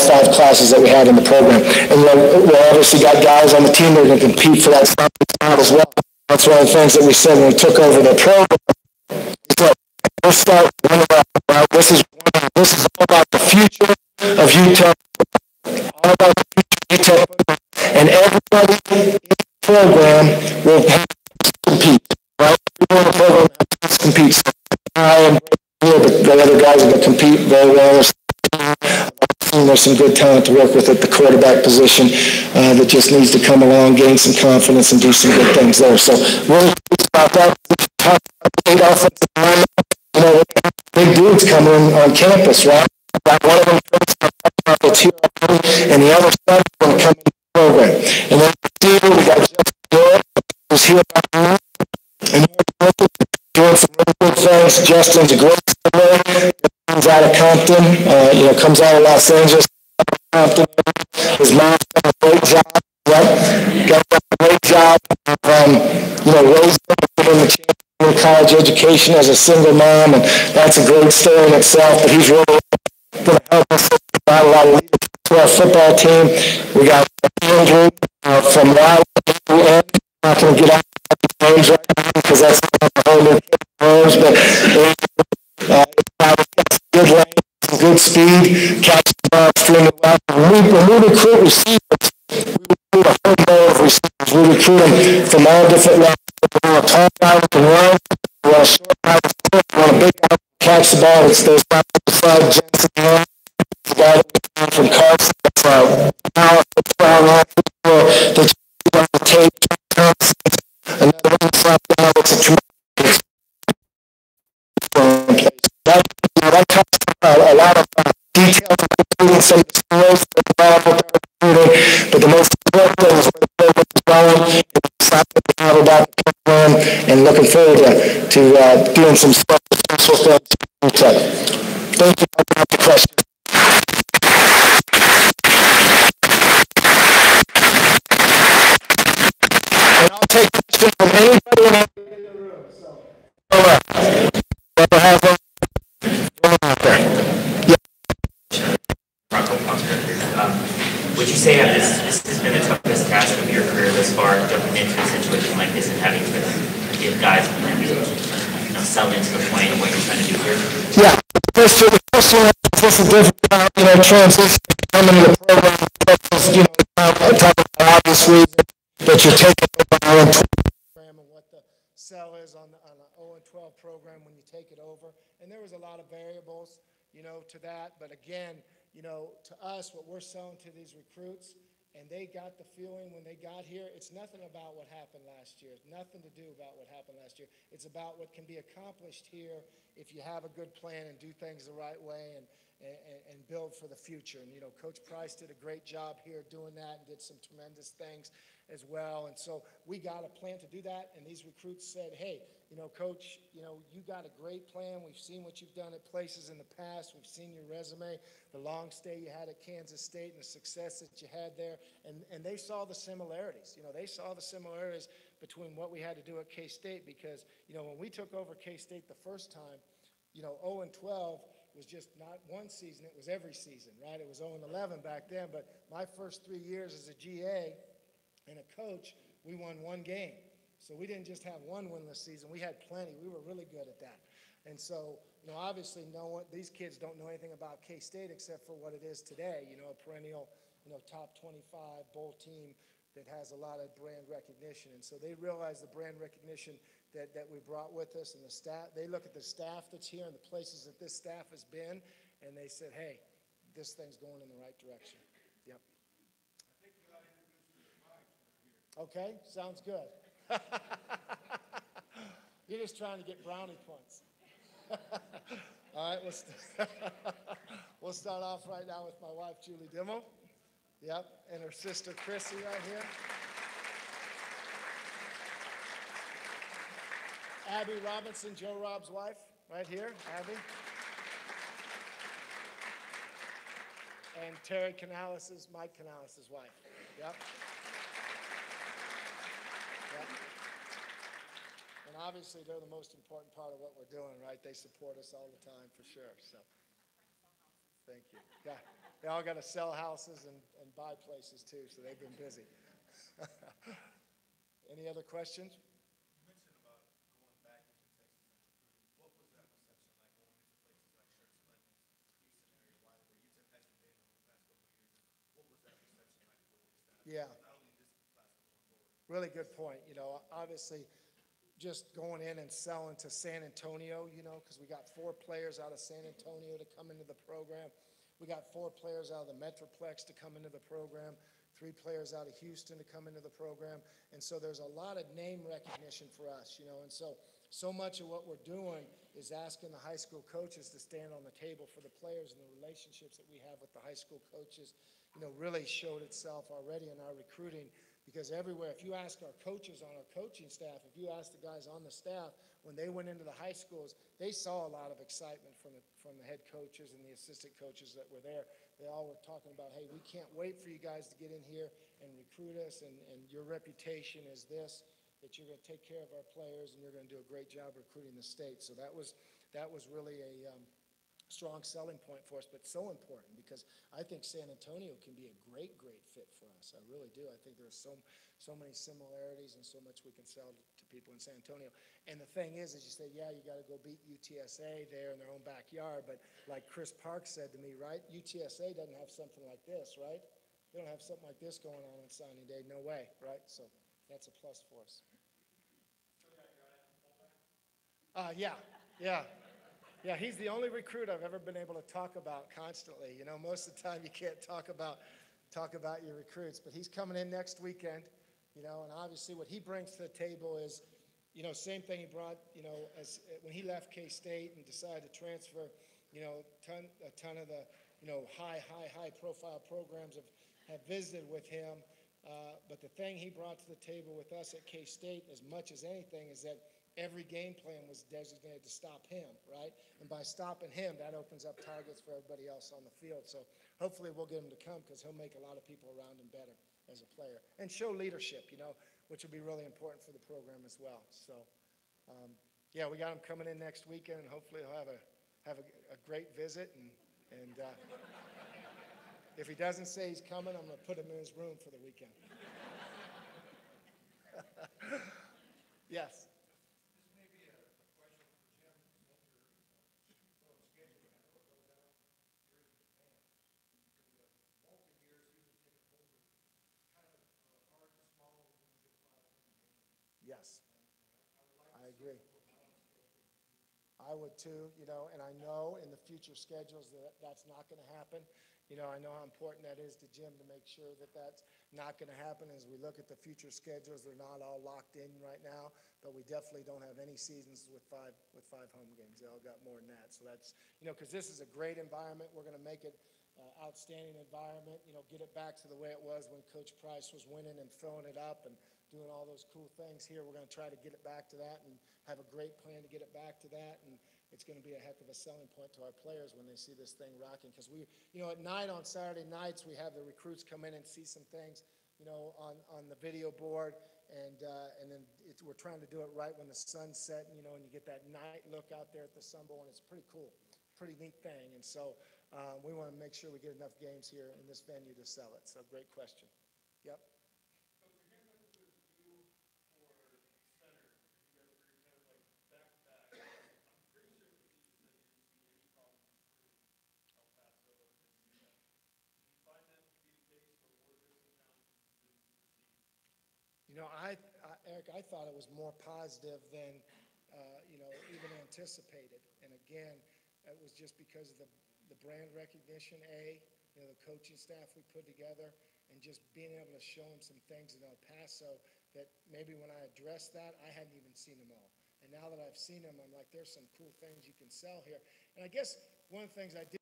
5 classes that we have in the program. And we obviously got guys on the team that are going to compete for that spot as well. That's one of the things that we said when we took over the program. We'll start one of our, this is all about the future of UTEP, all about the future of UTEP, and everybody in the program will have to compete, right? Everyone in the program has to compete. So I am here, but the other guys are going to compete very well. There's some good talent to work with at the quarterback position that just needs to come along, gain some confidence, and do some good things there. So really pleased about that. Talk about 8 offensive linemen. You know, big dudes coming on campus, right? Got one of them that's here already, and the other son is going to come in the program. And then we got Jeff Garrett, who's here about now, and doing some really good things. Justin's a great player. Comes out of Compton, comes out of Los Angeles. Compton. His mom's done a great job. Right? Got a great job of, raising him in the champion college education as a single mom, and that's a great story in itself. But he's really going to help us provide a lot of leadership to our football team. We got Andrew from Wiley. I'm not going to get out of the names right now because that's a whole new names, but good lane, good speed, catch the ball extremely well. When we recruit receivers, we recruit a whole load of receivers. We recruit them from all different levels. We want a tall guy who can run, we want a short guy who can we want a big guy who can catch the ball. It's those guys beside Jensen Hill, the guy that came from Carson. That's powerful, that you on the tape. Another inside guy that's a tremendous that talks a lot of details including some of the skills that involved with our recruiting, but the most important thing is where the program is going, and excited to have about the program, and looking forward to doing some special things. Thank you for the question. And I'll take questions from anybody in the room. So, whoever has one. Would you say this has been the toughest task of your career thus far, jumping into a situation like this and having to give guys sell into the point of what you're trying to do here? Yeah, the first one is a different transition coming to the program. Talking about obviously that you're taking over an 0-12 program and what the sell is on an 0-12 program when you take it over. And there was a lot of variables, to that. But again, to us, what we're selling to these recruits, and they got the feeling when they got here, it's nothing about what happened last year. It's nothing to do about what happened last year. It's about what can be accomplished here if you have a good plan and do things the right way and build for the future. And, Coach Price did a great job here doing that and did some tremendous things as well. And so we got a plan to do that, and these recruits said, hey, Coach, you got a great plan. We've seen what you've done at places in the past. We've seen your resume, the long stay you had at Kansas State and the success that you had there. And they saw the similarities. They saw the similarities between what we had to do at K-State because, when we took over K-State the first time, 0-12 was just not one season. It was every season, right? It was 0-11 back then. But my first 3 years as a GA and a coach, we won 1 game. So we didn't just have one winless season. We had plenty. We were really good at that. And so, obviously these kids don't know anything about K-State except for what it is today, a perennial, top 25 bowl team that has a lot of brand recognition. And so they realize the brand recognition that we brought with us and the staff. They look at the staff that's here and the places that this staff has been, and they said, hey, this thing's going in the right direction. Yep. Okay, sounds good. You're just trying to get brownie points. All right, we'll start off right now with my wife, Julie Dimmel. Yep, and her sister, Chrissy, right here. Abby Robinson, Joe Rob's wife, right here, Abby. And Terry Canales' Mike Canales' wife. Yep. And obviously, they're the most important part of what we're doing, right? They support us all the time, for sure. So, thank you. Yeah. They all got to sell houses and buy places too, so they've been busy. Any other questions? You mentioned about going back into Texas and recruiting. What was that reception like going into places like Church Lemons, Easton area, Wilder, where UTEP hasn't been over the past couple of years? What was that reception like for the staff? Yeah. Not only this class, but going forward. Really good point. You know, obviously, just going in and selling to San Antonio, you know, because we got 4 players out of San Antonio to come into the program. We got 4 players out of the Metroplex to come into the program, 3 players out of Houston to come into the program. And so there's a lot of name recognition for us, you know, and so much of what we're doing is asking the high school coaches to stand on the table for the players, and the relationships that we have with the high school coaches, you know, really showed itself already in our recruiting. Because everywhere, if you ask our coaches on our coaching staff, if you ask the guys on the staff, when they went into the high schools, they saw a lot of excitement from the head coaches and the assistant coaches that were there. They all were talking about, hey, we can't wait for you guys to get in here and recruit us, and your reputation is this, that you're going to take care of our players and you're going to do a great job recruiting the state. So that was really a strong selling point for us, but so important because I think San Antonio can be a great, great fit for us. I really do. I think there are so many similarities and so much we can sell to people in San Antonio. And the thing is you say, yeah, you got to go beat UTSA there in their own backyard, but like Chris Park said to me, right, UTSA doesn't have something like this, right? They don't have something like this going on signing day. No way, right? So that's a plus for us. Yeah, he's the only recruit I've ever been able to talk about constantly. You know, most of the time you can't talk about your recruits, but he's coming in next weekend, you know, and obviously what he brings to the table is, you know, same thing he brought, you know, as when he left K-State and decided to transfer, you know, a ton of the, you know, high profile programs have visited with him. But the thing he brought to the table with us at K-State, as much as anything, is that every game plan was designated to stop him, right? And by stopping him, that opens up targets for everybody else on the field. So hopefully we'll get him to come because he'll make a lot of people around him better as a player and show leadership, you know, which will be really important for the program as well. So, yeah, we got him coming in next weekend, and hopefully he'll have a great visit. And if he doesn't say he's coming, I'm going to put him in his room for the weekend. Yes. Yes, I agree. I would too, you know, and I know in the future schedules that that's not going to happen. You know, I know how important that is to Jim to make sure that that's not going to happen. As we look at the future schedules, they're not all locked in right now, but we definitely don't have any seasons with five home games. They all got more than that. So that's, you know, because this is a great environment. We're going to make it outstanding environment, you know, get it back to the way it was when Coach Price was winning and filling it up and doing all those cool things. Here we're going to try to get it back to that and have a great plan to get it back to that, and it's going to be a heck of a selling point to our players when they see this thing rocking, because we, you know, at night on Saturday nights we have the recruits come in and see some things, you know, on the video board, and then we're trying to do it right when the sun's setting, you know, and you get that night look out there at the Sun Bowl, and it's pretty cool. Pretty neat thing, and so we want to make sure we get enough games here in this venue to sell it. So great question. Yep. So for him, what was you for center? You guys were kind of like back-to-back. I'm pretty sure the teacher said you didn't see any problems with El Paso and UTEP. Do you find that to be the case, or were there some challenges you didn't foresee? You know, Eric, I thought it was more positive than you know, even anticipated. And again, it was just because of the brand recognition, you know, the coaching staff we put together, and just being able to show them some things in El Paso that maybe when I addressed that, I hadn't even seen them all. And now that I've seen them, I'm like, there's some cool things you can sell here. And I guess one of the things I did